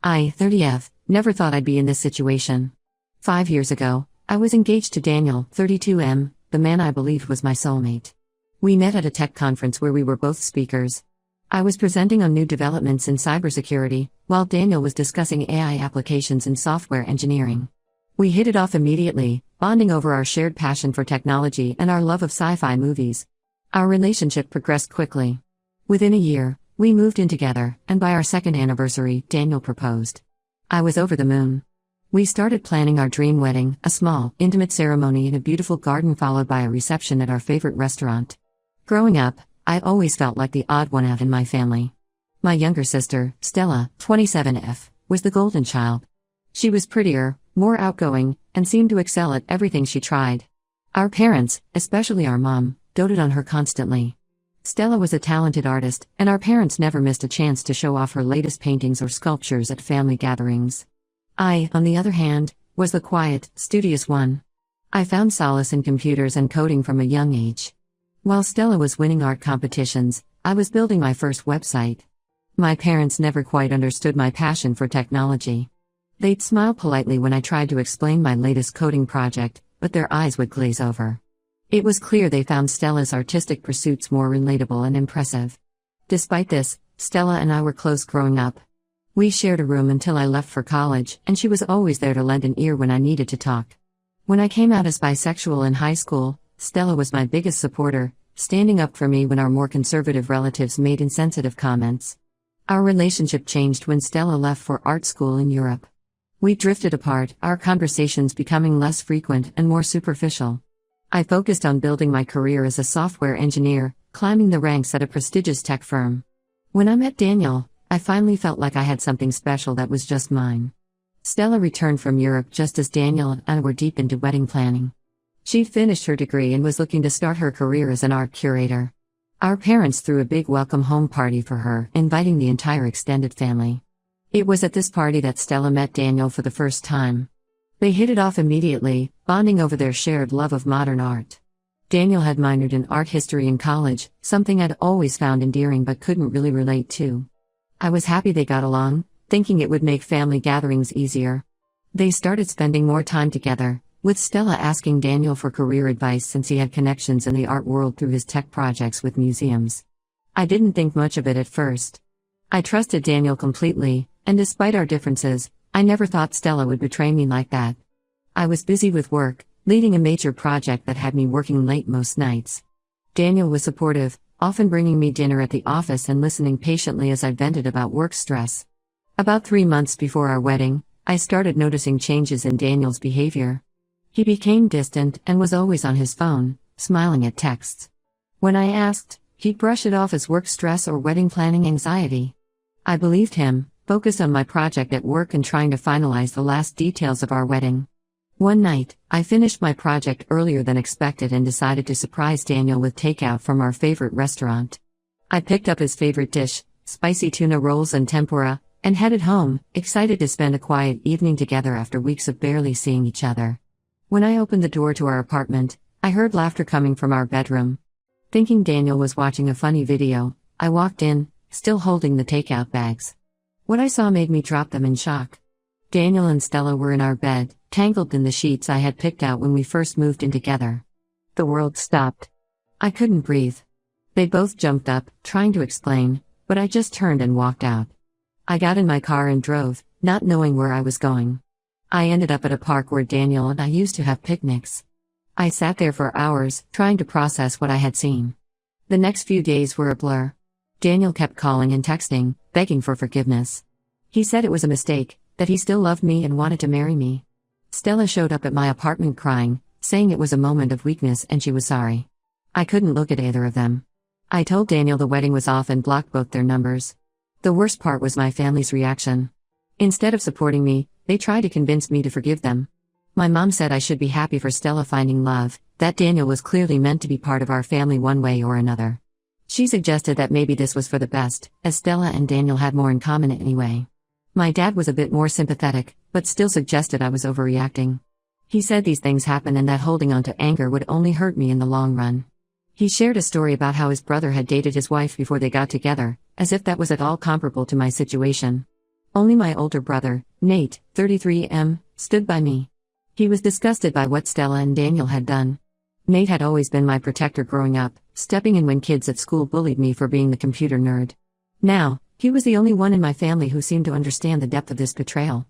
I, 30F, never thought I'd be in this situation. 5 years ago, I was engaged to Daniel, 32M, the man I believed was my soulmate. We met at a tech conference where we were both speakers. I was presenting on new developments in cybersecurity, while Daniel was discussing AI applications in software engineering. We hit it off immediately, bonding over our shared passion for technology and our love of sci-fi movies. Our relationship progressed quickly. Within a year, we moved in together, and by our second anniversary, Daniel proposed. I was over the moon. We started planning our dream wedding, a small, intimate ceremony in a beautiful garden followed by a reception at our favorite restaurant. Growing up, I always felt like the odd one out in my family. My younger sister, Stella, 27F, was the golden child. She was prettier, more outgoing, and seemed to excel at everything she tried. Our parents, especially our mom, doted on her constantly. Stella was a talented artist, and our parents never missed a chance to show off her latest paintings or sculptures at family gatherings. I, on the other hand, was the quiet, studious one. I found solace in computers and coding from a young age. While Stella was winning art competitions, I was building my first website. My parents never quite understood my passion for technology. They'd smile politely when I tried to explain my latest coding project, but their eyes would glaze over. It was clear they found Stella's artistic pursuits more relatable and impressive. Despite this, Stella and I were close growing up. We shared a room until I left for college, and she was always there to lend an ear when I needed to talk. When I came out as bisexual in high school, Stella was my biggest supporter, standing up for me when our more conservative relatives made insensitive comments. Our relationship changed when Stella left for art school in Europe. We drifted apart, our conversations becoming less frequent and more superficial. I focused on building my career as a software engineer, climbing the ranks at a prestigious tech firm. When I met Daniel, I finally felt like I had something special that was just mine. Stella returned from Europe just as Daniel and I were deep into wedding planning. She'd finished her degree and was looking to start her career as an art curator. Our parents threw a big welcome home party for her, inviting the entire extended family. It was at this party that Stella met Daniel for the first time. They hit it off immediately, bonding over their shared love of modern art. Daniel had minored in art history in college, something I'd always found endearing but couldn't really relate to. I was happy they got along, thinking it would make family gatherings easier. They started spending more time together, with Stella asking Daniel for career advice since he had connections in the art world through his tech projects with museums. I didn't think much of it at first. I trusted Daniel completely, and despite our differences, I never thought Stella would betray me like that. I was busy with work, leading a major project that had me working late most nights. Daniel was supportive, often bringing me dinner at the office and listening patiently as I vented about work stress. About 3 months before our wedding, I started noticing changes in Daniel's behavior. He became distant and was always on his phone, smiling at texts. When I asked, he'd brush it off as work stress or wedding planning anxiety. I believed him, focused on my project at work and trying to finalize the last details of our wedding. One night, I finished my project earlier than expected and decided to surprise Daniel with takeout from our favorite restaurant. I picked up his favorite dish, spicy tuna rolls and tempura, and headed home, excited to spend a quiet evening together after weeks of barely seeing each other. When I opened the door to our apartment, I heard laughter coming from our bedroom. Thinking Daniel was watching a funny video, I walked in, still holding the takeout bags. What I saw made me drop them in shock. Daniel and Stella were in our bed, tangled in the sheets I had picked out when we first moved in together. The world stopped. I couldn't breathe. They both jumped up, trying to explain, but I just turned and walked out. I got in my car and drove, not knowing where I was going. I ended up at a park where Daniel and I used to have picnics. I sat there for hours, trying to process what I had seen. The next few days were a blur. Daniel kept calling and texting, begging for forgiveness. He said it was a mistake, that he still loved me and wanted to marry me. Stella showed up at my apartment crying, saying it was a moment of weakness and she was sorry. I couldn't look at either of them. I told Daniel the wedding was off and blocked both their numbers. The worst part was my family's reaction. Instead of supporting me, they tried to convince me to forgive them. My mom said I should be happy for Stella finding love, that Daniel was clearly meant to be part of our family one way or another. She suggested that maybe this was for the best, as Stella and Daniel had more in common anyway. My dad was a bit more sympathetic, but still suggested I was overreacting. He said these things happen and that holding on to anger would only hurt me in the long run. He shared a story about how his brother had dated his wife before they got together, as if that was at all comparable to my situation. Only my older brother, Nate, 33M, stood by me. He was disgusted by what Stella and Daniel had done. Nate had always been my protector growing up, stepping in when kids at school bullied me for being the computer nerd. Now, he was the only one in my family who seemed to understand the depth of this betrayal.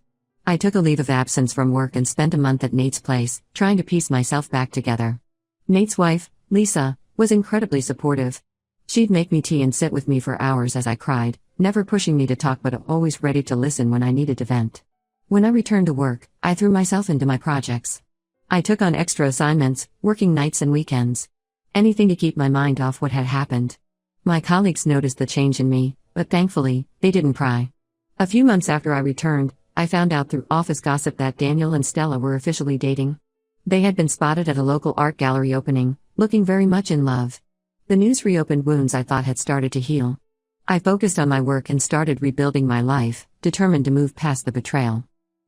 I took a leave of absence from work and spent a month at Nate's place, trying to piece myself back together. Nate's wife, Lisa, was incredibly supportive. She'd make me tea and sit with me for hours as I cried, never pushing me to talk but always ready to listen when I needed to vent. When I returned to work, I threw myself into my projects. I took on extra assignments, working nights and weekends. Anything to keep my mind off what had happened. My colleagues noticed the change in me, but thankfully, they didn't pry. A few months after I returned, I found out through office gossip that Daniel and Stella were officially dating. They had been spotted at a local art gallery opening, looking very much in love. The news reopened wounds I thought had started to heal. I focused on my work and started rebuilding my life, determined to move past the betrayal.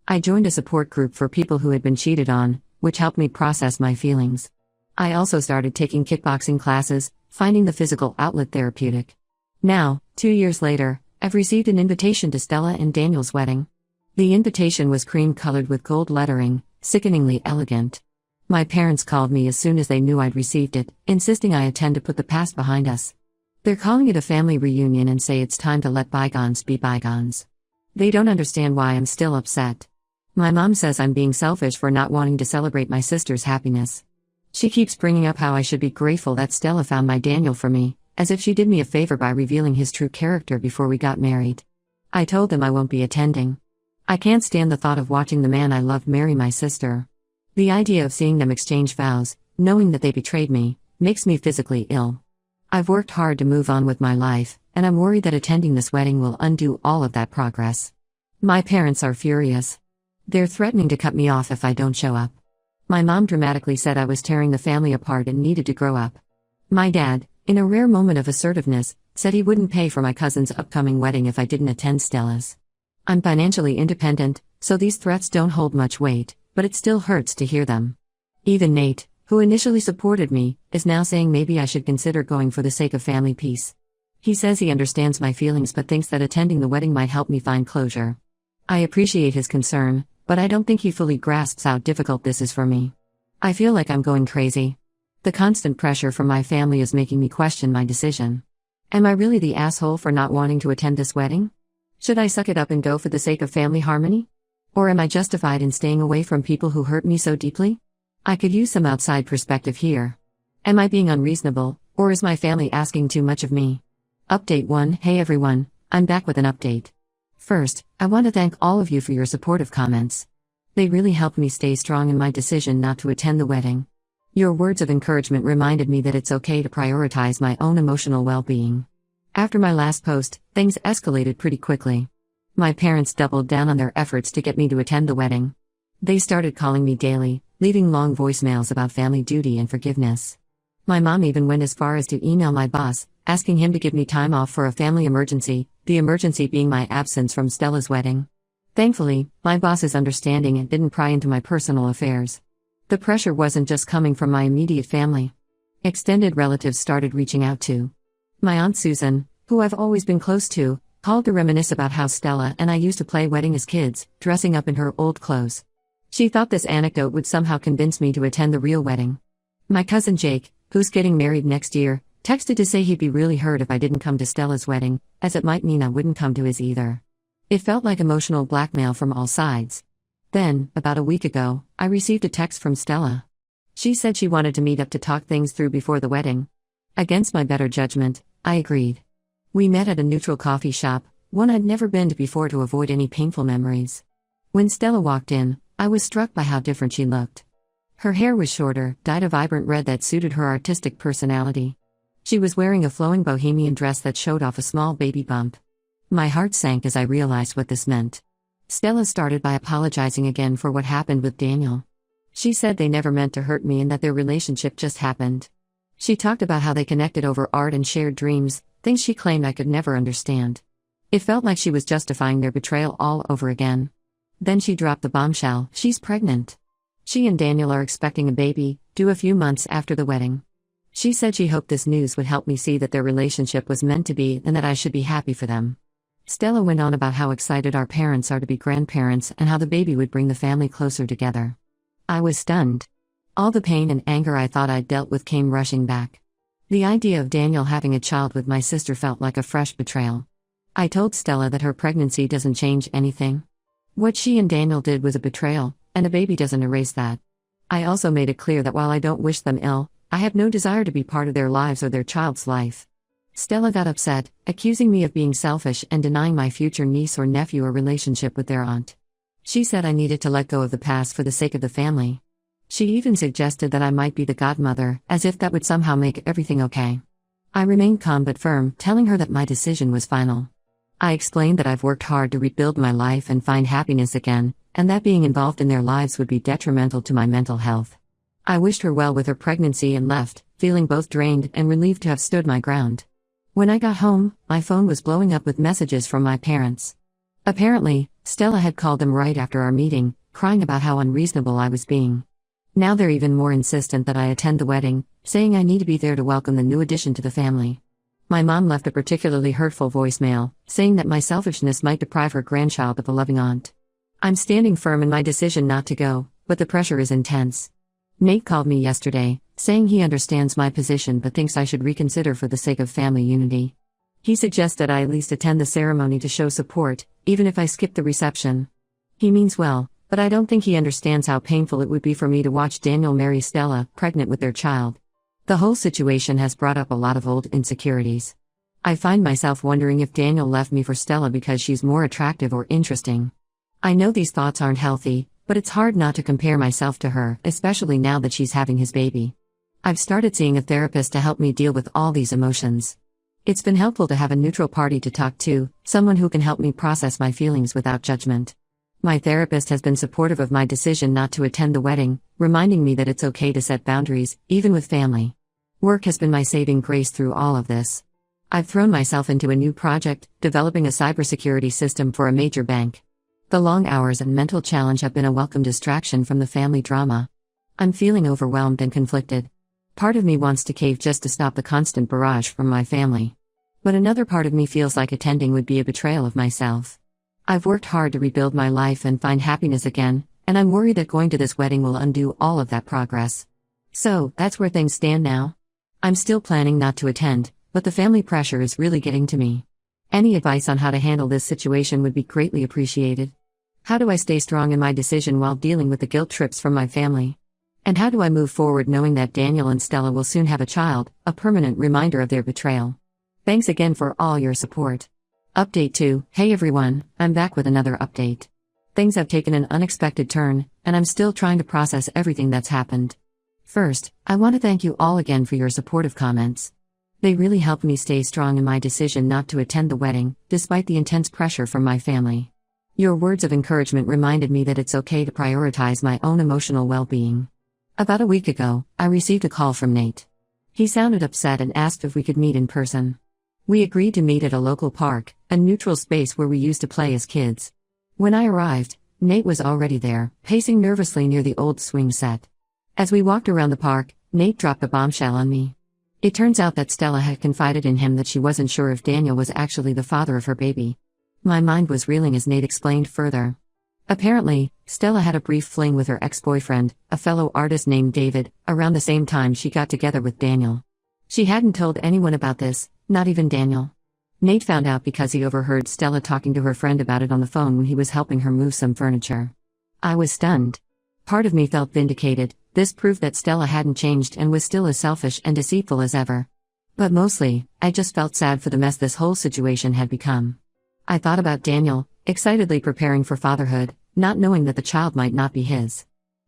I joined a support group for people who had been cheated on, which helped me process my feelings. I also started taking kickboxing classes, finding the physical outlet therapeutic. Now, 2 years later, I've received an invitation to Stella and Daniel's wedding. The invitation was cream-colored with gold lettering, sickeningly elegant. My parents called me as soon as they knew I'd received it, insisting I attend to put the past behind us. They're calling it a family reunion and say it's time to let bygones be bygones. They don't understand why I'm still upset. My mom says I'm being selfish for not wanting to celebrate my sister's happiness. She keeps bringing up how I should be grateful that Stella found my Daniel for me, as if she did me a favor by revealing his true character before we got married. I told them I won't be attending. I can't stand the thought of watching the man I loved marry my sister. The idea of seeing them exchange vows, knowing that they betrayed me, makes me physically ill. I've worked hard to move on with my life, and I'm worried that attending this wedding will undo all of that progress. My parents are furious. They're threatening to cut me off if I don't show up. My mom dramatically said I was tearing the family apart and needed to grow up. My dad, in a rare moment of assertiveness, said he wouldn't pay for my cousin's upcoming wedding if I didn't attend Stella's. I'm financially independent, so these threats don't hold much weight, but it still hurts to hear them. Even Nate, who initially supported me, is now saying maybe I should consider going for the sake of family peace. He says he understands my feelings but thinks that attending the wedding might help me find closure. I appreciate his concern, but I don't think he fully grasps how difficult this is for me. I feel like I'm going crazy. The constant pressure from my family is making me question my decision. Am I really the asshole for not wanting to attend this wedding? Should I suck it up and go for the sake of family harmony? Or am I justified in staying away from people who hurt me so deeply? I could use some outside perspective here. Am I being unreasonable, or is my family asking too much of me? Update 1. Hey everyone, I'm back with an update. First, I want to thank all of you for your supportive comments. They really helped me stay strong in my decision not to attend the wedding. Your words of encouragement reminded me that it's okay to prioritize my own emotional well-being. After my last post, things escalated pretty quickly. My parents doubled down on their efforts to get me to attend the wedding. They started calling me daily, leaving long voicemails about family duty and forgiveness. My mom even went as far as to email my boss, asking him to give me time off for a family emergency, the emergency being my absence from Stella's wedding. Thankfully, my boss is understanding and didn't pry into my personal affairs. The pressure wasn't just coming from my immediate family. Extended relatives started reaching out too. My Aunt Susan, who I've always been close to, called to reminisce about how Stella and I used to play wedding as kids, dressing up in her old clothes. She thought this anecdote would somehow convince me to attend the real wedding. My cousin Jake, who's getting married next year, texted to say he'd be really hurt if I didn't come to Stella's wedding, as it might mean I wouldn't come to his either. It felt like emotional blackmail from all sides. Then, about a week ago, I received a text from Stella. She said she wanted to meet up to talk things through before the wedding. Against my better judgment, I agreed. We met at a neutral coffee shop, one I'd never been to before to avoid any painful memories. When Stella walked in, I was struck by how different she looked. Her hair was shorter, dyed a vibrant red that suited her artistic personality. She was wearing a flowing bohemian dress that showed off a small baby bump. My heart sank as I realized what this meant. Stella started by apologizing again for what happened with Daniel. She said they never meant to hurt me and that their relationship just happened. She talked about how they connected over art and shared dreams, things she claimed I could never understand. It felt like she was justifying their betrayal all over again. Then she dropped the bombshell: she's pregnant. She and Daniel are expecting a baby, due a few months after the wedding. She said she hoped this news would help me see that their relationship was meant to be and that I should be happy for them. Stella went on about how excited our parents are to be grandparents and how the baby would bring the family closer together. I was stunned. All the pain and anger I thought I'd dealt with came rushing back. The idea of Daniel having a child with my sister felt like a fresh betrayal. I told Stella that her pregnancy doesn't change anything. What she and Daniel did was a betrayal, and a baby doesn't erase that. I also made it clear that while I don't wish them ill, I have no desire to be part of their lives or their child's life. Stella got upset, accusing me of being selfish and denying my future niece or nephew a relationship with their aunt. She said I needed to let go of the past for the sake of the family. She even suggested that I might be the godmother, as if that would somehow make everything okay. I remained calm but firm, telling her that my decision was final. I explained that I've worked hard to rebuild my life and find happiness again, and that being involved in their lives would be detrimental to my mental health. I wished her well with her pregnancy and left, feeling both drained and relieved to have stood my ground. When I got home, my phone was blowing up with messages from my parents. Apparently, Stella had called them right after our meeting, crying about how unreasonable I was being. Now they're even more insistent that I attend the wedding, saying I need to be there to welcome the new addition to the family. My mom left a particularly hurtful voicemail, saying that my selfishness might deprive her grandchild of a loving aunt. I'm standing firm in my decision not to go, but the pressure is intense. Nate called me yesterday, saying he understands my position but thinks I should reconsider for the sake of family unity. He suggested I at least attend the ceremony to show support, even if I skip the reception. He means well, but I don't think he understands how painful it would be for me to watch Daniel marry Stella, pregnant with their child. The whole situation has brought up a lot of old insecurities. I find myself wondering if Daniel left me for Stella because she's more attractive or interesting. I know these thoughts aren't healthy, but it's hard not to compare myself to her, especially now that she's having his baby. I've started seeing a therapist to help me deal with all these emotions. It's been helpful to have a neutral party to talk to, someone who can help me process my feelings without judgment. My therapist has been supportive of my decision not to attend the wedding, reminding me that it's okay to set boundaries, even with family. Work has been my saving grace through all of this. I've thrown myself into a new project, developing a cybersecurity system for a major bank. The long hours and mental challenge have been a welcome distraction from the family drama. I'm feeling overwhelmed and conflicted. Part of me wants to cave just to stop the constant barrage from my family. But another part of me feels like attending would be a betrayal of myself. I've worked hard to rebuild my life and find happiness again, and I'm worried that going to this wedding will undo all of that progress. So, that's where things stand now. I'm still planning not to attend, but the family pressure is really getting to me. Any advice on how to handle this situation would be greatly appreciated. How do I stay strong in my decision while dealing with the guilt trips from my family? And how do I move forward knowing that Daniel and Stella will soon have a child, a permanent reminder of their betrayal? Thanks again for all your support. Update 2. Hey everyone, I'm back with another update. Things have taken an unexpected turn, and I'm still trying to process everything that's happened. First, I want to thank you all again for your supportive comments. They really helped me stay strong in my decision not to attend the wedding, despite the intense pressure from my family. Your words of encouragement reminded me that it's okay to prioritize my own emotional well-being. About a week ago, I received a call from Nate. He sounded upset and asked if we could meet in person. We agreed to meet at a local park, a neutral space where we used to play as kids. When I arrived, Nate was already there, pacing nervously near the old swing set. As we walked around the park, Nate dropped a bombshell on me. It turns out that Stella had confided in him that she wasn't sure if Daniel was actually the father of her baby. My mind was reeling as Nate explained further. Apparently, Stella had a brief fling with her ex-boyfriend, a fellow artist named David, around the same time she got together with Daniel. She hadn't told anyone about this, not even Daniel. Nate found out because he overheard Stella talking to her friend about it on the phone when he was helping her move some furniture. I was stunned. Part of me felt vindicated. This proved that Stella hadn't changed and was still as selfish and deceitful as ever. But mostly, I just felt sad for the mess this whole situation had become. I thought about Daniel, excitedly preparing for fatherhood, not knowing that the child might not be his.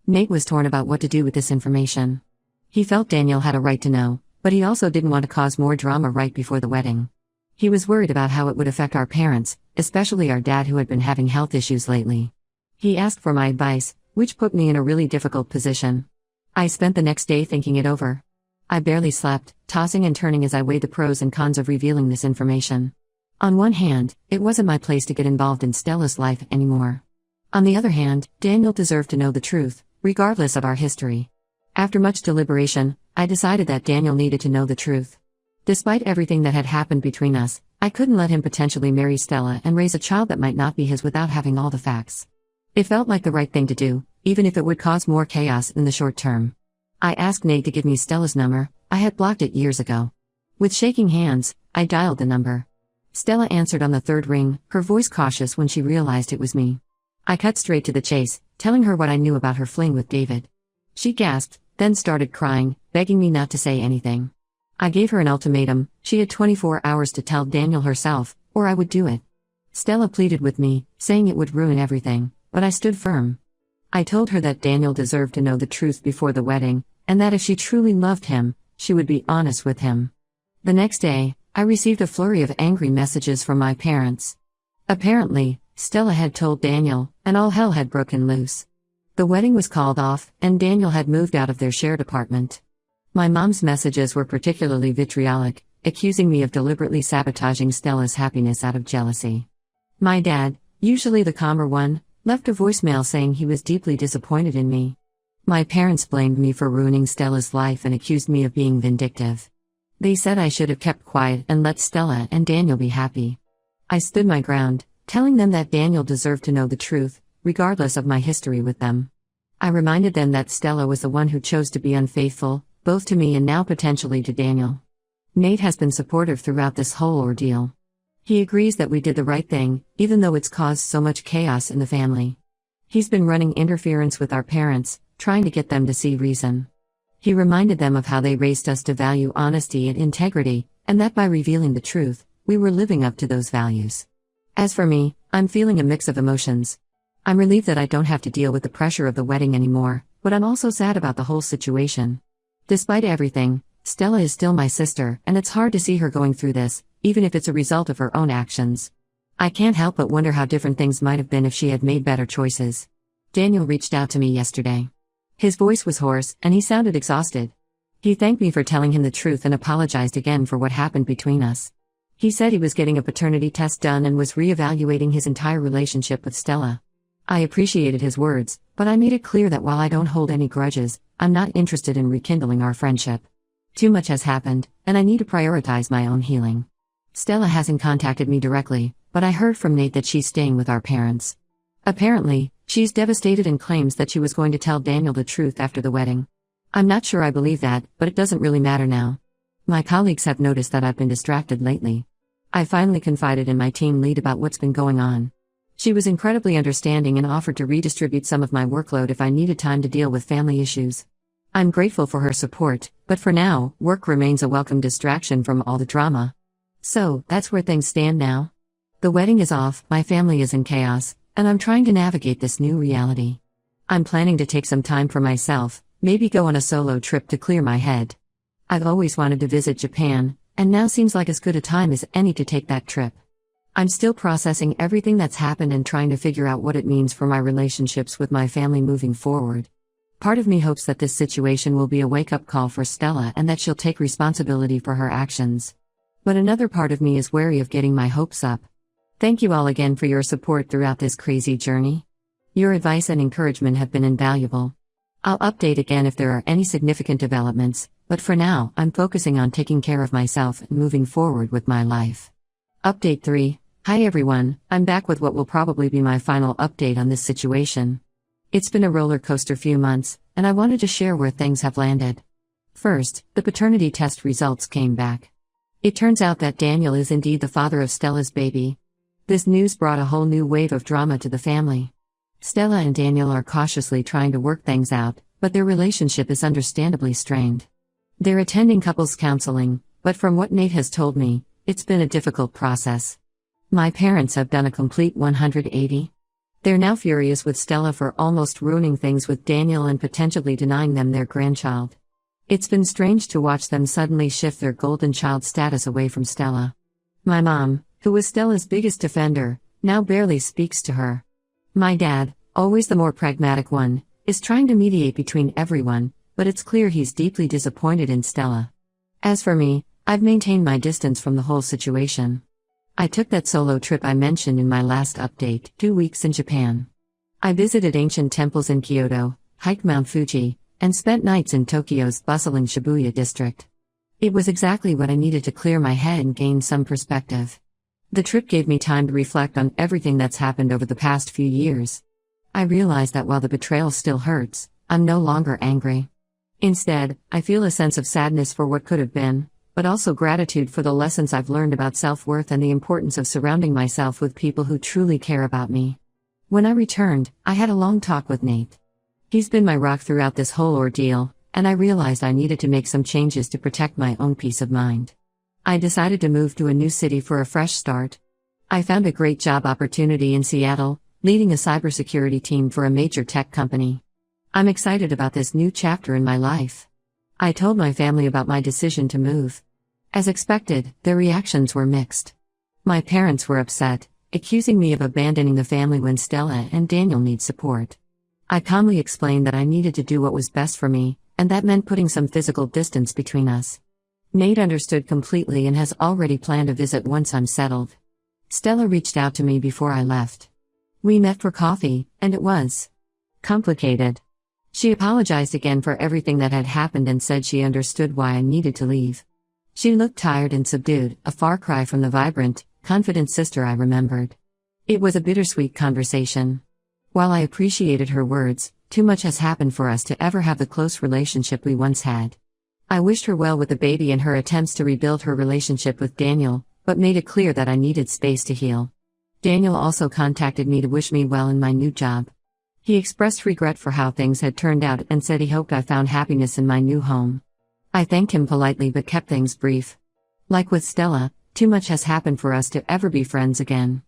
Nate was torn about what to do with this information. He felt Daniel had a right to know, but he also didn't want to cause more drama right before the wedding. He was worried about how it would affect our parents, especially our dad who had been having health issues lately. He asked for my advice, which put me in a really difficult position. I spent the next day thinking it over. I barely slept, tossing and turning as I weighed the pros and cons of revealing this information. On one hand, it wasn't my place to get involved in Stella's life anymore. On the other hand, Daniel deserved to know the truth, regardless of our history. After much deliberation, I decided that Daniel needed to know the truth. Despite everything that had happened between us, I couldn't let him potentially marry Stella and raise a child that might not be his without having all the facts. It felt like the right thing to do, even if it would cause more chaos in the short term. I asked Nate to give me Stella's number. I had blocked it years ago. With shaking hands, I dialed the number. Stella answered on the third ring, her voice cautious when she realized it was me. I cut straight to the chase, telling her what I knew about her fling with David. She gasped, then started crying, begging me not to say anything. I gave her an ultimatum. She had 24 hours to tell Daniel herself, or I would do it. Stella pleaded with me, saying it would ruin everything, but I stood firm. I told her that Daniel deserved to know the truth before the wedding, and that if she truly loved him, she would be honest with him. The next day, I received a flurry of angry messages from my parents. Apparently, Stella had told Daniel, and all hell had broken loose. The wedding was called off, and Daniel had moved out of their shared apartment. My mom's messages were particularly vitriolic, accusing me of deliberately sabotaging Stella's happiness out of jealousy. My dad, usually the calmer one, left a voicemail saying he was deeply disappointed in me. My parents blamed me for ruining Stella's life and accused me of being vindictive. They said I should have kept quiet and let Stella and Daniel be happy. I stood my ground, telling them that Daniel deserved to know the truth, regardless of my history with them. I reminded them that Stella was the one who chose to be unfaithful, both to me and now potentially to Daniel. Nate has been supportive throughout this whole ordeal. He agrees that we did the right thing, even though it's caused so much chaos in the family. He's been running interference with our parents, trying to get them to see reason. He reminded them of how they raised us to value honesty and integrity, and that by revealing the truth, we were living up to those values. As for me, I'm feeling a mix of emotions. I'm relieved that I don't have to deal with the pressure of the wedding anymore, but I'm also sad about the whole situation. Despite everything, Stella is still my sister, and it's hard to see her going through this, even if it's a result of her own actions. I can't help but wonder how different things might have been if she had made better choices. Daniel reached out to me yesterday. His voice was hoarse, and he sounded exhausted. He thanked me for telling him the truth and apologized again for what happened between us. He said he was getting a paternity test done and was re-evaluating his entire relationship with Stella. I appreciated his words, but I made it clear that while I don't hold any grudges, I'm not interested in rekindling our friendship. Too much has happened, and I need to prioritize my own healing. Stella hasn't contacted me directly, but I heard from Nate that she's staying with our parents. Apparently, she's devastated and claims that she was going to tell Daniel the truth after the wedding. I'm not sure I believe that, but it doesn't really matter now. My colleagues have noticed that I've been distracted lately. I finally confided in my team lead about what's been going on. She was incredibly understanding and offered to redistribute some of my workload if I needed time to deal with family issues. I'm grateful for her support, but for now, work remains a welcome distraction from all the drama. So, that's where things stand now. The wedding is off, my family is in chaos, and I'm trying to navigate this new reality. I'm planning to take some time for myself, maybe go on a solo trip to clear my head. I've always wanted to visit Japan, and now seems like as good a time as any to take that trip. I'm still processing everything that's happened and trying to figure out what it means for my relationships with my family moving forward. Part of me hopes that this situation will be a wake-up call for Stella and that she'll take responsibility for her actions. But another part of me is wary of getting my hopes up. Thank you all again for your support throughout this crazy journey. Your advice and encouragement have been invaluable. I'll update again if there are any significant developments, but for now, I'm focusing on taking care of myself and moving forward with my life. Update 3. Hi everyone, I'm back with what will probably be my final update on this situation. It's been a roller coaster few months, and I wanted to share where things have landed. First, the paternity test results came back. It turns out that Daniel is indeed the father of Stella's baby. This news brought a whole new wave of drama to the family. Stella and Daniel are cautiously trying to work things out, but their relationship is understandably strained. They're attending couples counseling, but from what Nate has told me, it's been a difficult process. My parents have done a complete 180. They're now furious with Stella for almost ruining things with Daniel and potentially denying them their grandchild. It's been strange to watch them suddenly shift their golden child status away from Stella. My mom, who was Stella's biggest defender, now barely speaks to her. My dad, always the more pragmatic one, is trying to mediate between everyone, but it's clear he's deeply disappointed in Stella. As for me, I've maintained my distance from the whole situation. I took that solo trip I mentioned in my last update, 2 weeks in Japan. I visited ancient temples in Kyoto, hiked Mount Fuji, and spent nights in Tokyo's bustling Shibuya district. It was exactly what I needed to clear my head and gain some perspective. The trip gave me time to reflect on everything that's happened over the past few years. I realized that while the betrayal still hurts, I'm no longer angry. Instead, I feel a sense of sadness for what could have been, but also gratitude for the lessons I've learned about self-worth and the importance of surrounding myself with people who truly care about me. When I returned, I had a long talk with Nate. He's been my rock throughout this whole ordeal, and I realized I needed to make some changes to protect my own peace of mind. I decided to move to a new city for a fresh start. I found a great job opportunity in Seattle, leading a cybersecurity team for a major tech company. I'm excited about this new chapter in my life. I told my family about my decision to move. As expected, their reactions were mixed. My parents were upset, accusing me of abandoning the family when Stella and Daniel need support. I calmly explained that I needed to do what was best for me, and that meant putting some physical distance between us. Nate understood completely and has already planned a visit once I'm settled. Stella reached out to me before I left. We met for coffee, and it was complicated. She apologized again for everything that had happened and said she understood why I needed to leave. She looked tired and subdued, a far cry from the vibrant, confident sister I remembered. It was a bittersweet conversation. While I appreciated her words, too much has happened for us to ever have the close relationship we once had. I wished her well with the baby and her attempts to rebuild her relationship with Daniel, but made it clear that I needed space to heal. Daniel also contacted me to wish me well in my new job. He expressed regret for how things had turned out and said he hoped I found happiness in my new home. I thanked him politely but kept things brief. Like with Stella, too much has happened for us to ever be friends again.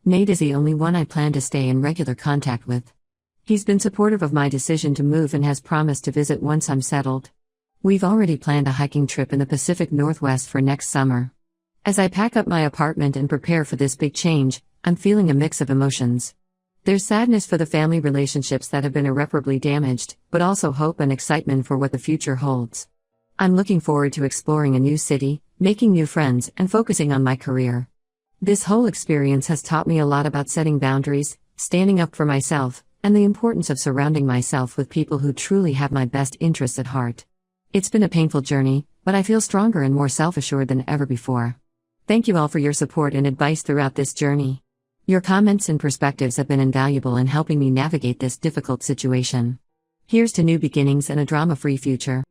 Nate is the only one I plan to stay in regular contact with. He's been supportive of my decision to move and has promised to visit once I'm settled. We've already planned a hiking trip in the Pacific Northwest for next summer. As I pack up my apartment and prepare for this big change, I'm feeling a mix of emotions. There's sadness for the family relationships that have been irreparably damaged, but also hope and excitement for what the future holds. I'm looking forward to exploring a new city, making new friends, and focusing on my career. This whole experience has taught me a lot about setting boundaries, standing up for myself, and the importance of surrounding myself with people who truly have my best interests at heart. It's been a painful journey, but I feel stronger and more self-assured than ever before. Thank you all for your support and advice throughout this journey. Your comments and perspectives have been invaluable in helping me navigate this difficult situation. Here's to new beginnings and a drama-free future.